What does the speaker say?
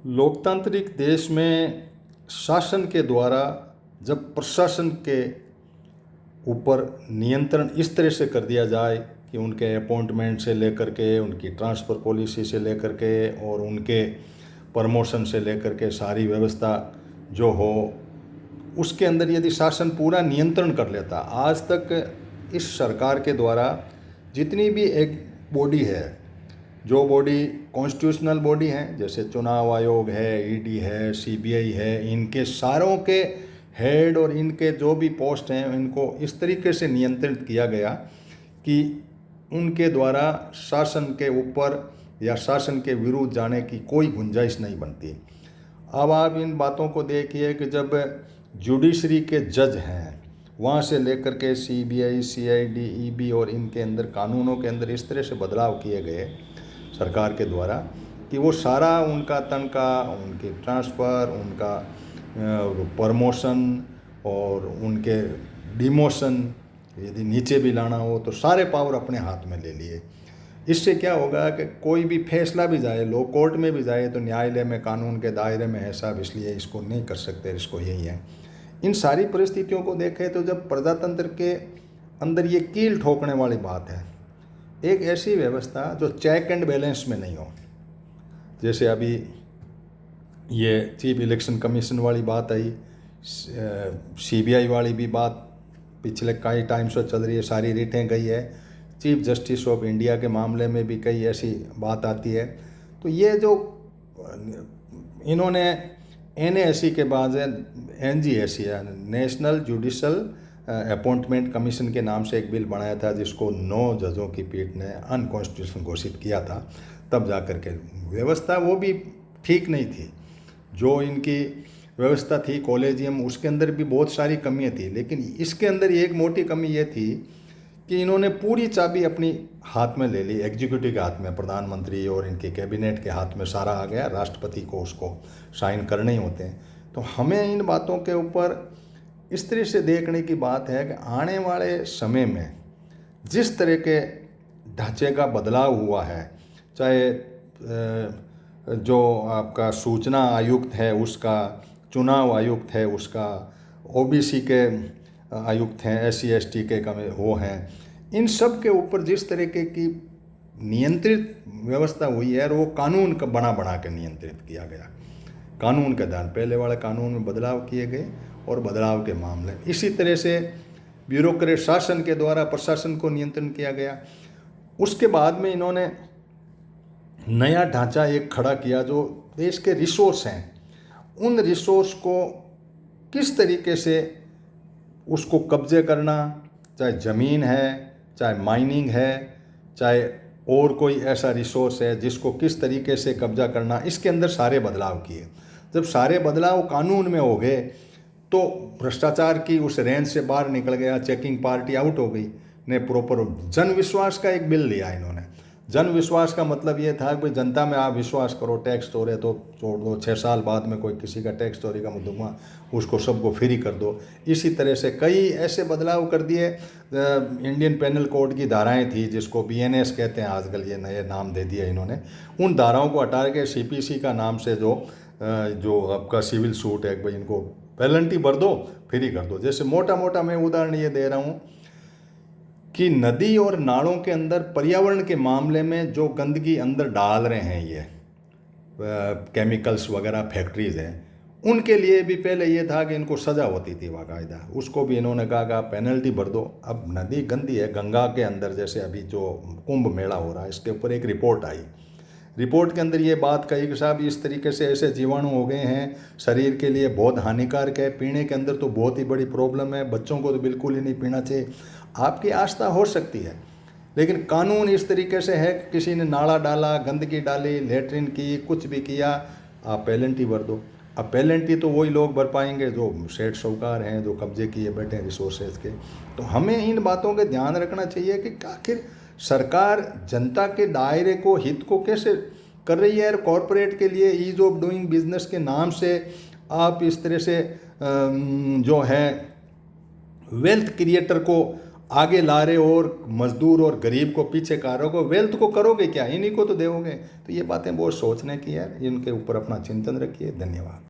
लोकतांत्रिक देश में शासन के द्वारा जब प्रशासन के ऊपर नियंत्रण इस तरह से कर दिया जाए कि उनके अपॉइंटमेंट से लेकर के उनकी ट्रांसफ़र पॉलिसी से लेकर के और उनके प्रमोशन से लेकर के सारी व्यवस्था जो हो, उसके अंदर यदि शासन पूरा नियंत्रण कर लेता। आज तक इस सरकार के द्वारा जितनी भी एक बॉडी है, जो बॉडी कॉन्स्टिट्यूशनल बॉडी हैं, जैसे चुनाव आयोग है, ईडी है, सीबीआई है, इनके सारों के हेड और इनके जो भी पोस्ट हैं, इनको इस तरीके से नियंत्रित किया गया कि उनके द्वारा शासन के ऊपर या शासन के विरुद्ध जाने की कोई गुंजाइश नहीं बनती। अब आप इन बातों को देखिए कि जब जुडिशरी के जज हैं, वहाँ से लेकर के सीबीआई, सीआईडी, ईबी और इनके अंदर कानूनों के अंदर इस तरह से बदलाव किए गए सरकार के द्वारा कि वो सारा उनका तनख्वाह, उनकी ट्रांसफ़र, उनका प्रमोशन और उनके डिमोशन यदि नीचे भी लाना हो तो सारे पावर अपने हाथ में ले लिए। इससे क्या होगा कि कोई भी फैसला भी जाए, लो कोर्ट में भी जाए, तो न्यायालय में कानून के दायरे में है साहब, इसलिए इसको नहीं कर सकते, इसको यही है। इन सारी परिस्थितियों को देखें तो जब प्रजातंत्र के अंदर ये कील ठोकने वाली बात है, एक ऐसी व्यवस्था जो चेक एंड बैलेंस में नहीं हो, जैसे अभी ये चीफ इलेक्शन कमीशन वाली बात आई, सीबीआई वाली भी बात पिछले कई टाइम से चल रही है, सारी रिटें गई है, चीफ जस्टिस ऑफ इंडिया के मामले में भी कई ऐसी बात आती है। तो ये जो इन्होंने NASC के बाद NGSC national judicial appointment commission के नाम से एक बिल बनाया था, जिसको 9 जजों की पीठ ने अनकॉन्स्टिट्यूशनल घोषित किया था। तब जाकर के व्यवस्था वो भी ठीक नहीं थी। जो इनकी व्यवस्था थी कॉलेजियम, उसके अंदर भी बहुत सारी कमियां थी, लेकिन इसके अंदर एक मोटी कमी ये थी कि इन्होंने पूरी चाबी अपनी हाथ में ले ली, एग्जीक्यूटिव के हाथ में, प्रधानमंत्री और इनके कैबिनेट के हाथ में सारा आ गया, राष्ट्रपति को उसको साइन करने ही होते हैं। तो हमें इन बातों के ऊपर इस तरह से देखने की बात है कि आने वाले समय में जिस तरह के ढांचे का बदलाव हुआ है, चाहे जो आपका सूचना आयुक्त है उसका, चुनाव आयुक्त है उसका, OBC के आयुक्त हैं, SC ST के वो हैं, इन सब के ऊपर जिस तरीके की नियंत्रित व्यवस्था हुई है, और वो कानून का बना के नियंत्रित किया गया। कानून के दान पहले वाले कानून में बदलाव किए गए और बदलाव के मामले इसी तरह से ब्यूरोक्रेट शासन के द्वारा प्रशासन को नियंत्रण किया गया। उसके बाद में इन्होंने नया ढांचा एक खड़ा किया, जो देश के रिसोर्स हैं, उन रिसोर्स को किस तरीके से उसको कब्जे करना, चाहे ज़मीन है, चाहे माइनिंग है, चाहे और कोई ऐसा रिसोर्स है जिसको किस तरीके से कब्जा करना, इसके अंदर सारे बदलाव किए। जब सारे बदलाव कानून में हो गए तो भ्रष्टाचार की उस रेंज से बाहर निकल गया, चेकिंग पार्टी आउट हो गई ने प्रॉपर जन विश्वास का एक बिल लिया इन्होंने। जन विश्वास का मतलब ये था कि भाई जनता में आप विश्वास करो, टैक्स चोरे तो छोड़ दो, 6 साल बाद में कोई किसी का टैक्स चोरी का मुकदमा, उसको सबको फ्री कर दो। इसी तरह से कई ऐसे बदलाव कर दिए। इंडियन पेनल कोड की धाराएं थी, जिसको BNS कहते हैं आजकल, ये नए नाम दे दिए इन्होंने, उन धाराओं को हटा के CPC का नाम से जो आपका सिविल सूट है, भाई इनको पेनल्टी भर दो, फ्री कर दो। जैसे मोटा मोटा मैं उदाहरण ये दे रहा हूँ कि नदी और नालों के अंदर पर्यावरण के मामले में जो गंदगी अंदर डाल रहे हैं, ये केमिकल्स वगैरह फैक्ट्रीज़ हैं, उनके लिए भी पहले ये था कि इनको सज़ा होती थी बाकायदा, उसको भी इन्होंने कहा कि आप पेनल्टी भर दो। अब नदी गंदी है, गंगा के अंदर जैसे अभी जो कुंभ मेला हो रहा है, इसके ऊपर एक रिपोर्ट आई। रिपोर्ट के अंदर ये बात कही कि साहब इस तरीके से ऐसे जीवाणु हो गए हैं, शरीर के लिए बहुत हानिकारक है, पीने के अंदर तो बहुत ही बड़ी प्रॉब्लम है, बच्चों को तो बिल्कुल ही नहीं पीना चाहिए। आपकी आस्था हो सकती है, लेकिन कानून इस तरीके से है कि किसी ने नाला डाला, गंदगी डाली, लेटरिन की, कुछ भी किया, आप पेनल्टी भर दो। अब पेनल्टी तो वही लोग भर पाएंगे जो सेठ साहूकार हैं, जो कब्जे किए बैठे हैं रिसोर्सेज के। तो हमें इन बातों का ध्यान रखना चाहिए कि आखिर सरकार जनता के दायरे को, हित को कैसे कर रही है। कॉरपोरेट के लिए ईज ऑफ डूइंग बिजनेस के नाम से आप इस तरह से जो है वेल्थ क्रिएटर को आगे ला रहे हो और मजदूर और गरीब को पीछे करोगे, वेल्थ को करोगे क्या, इन्हीं को तो दोगे। तो ये बातें बहुत सोचने की है, इनके ऊपर अपना चिंतन रखिए। धन्यवाद।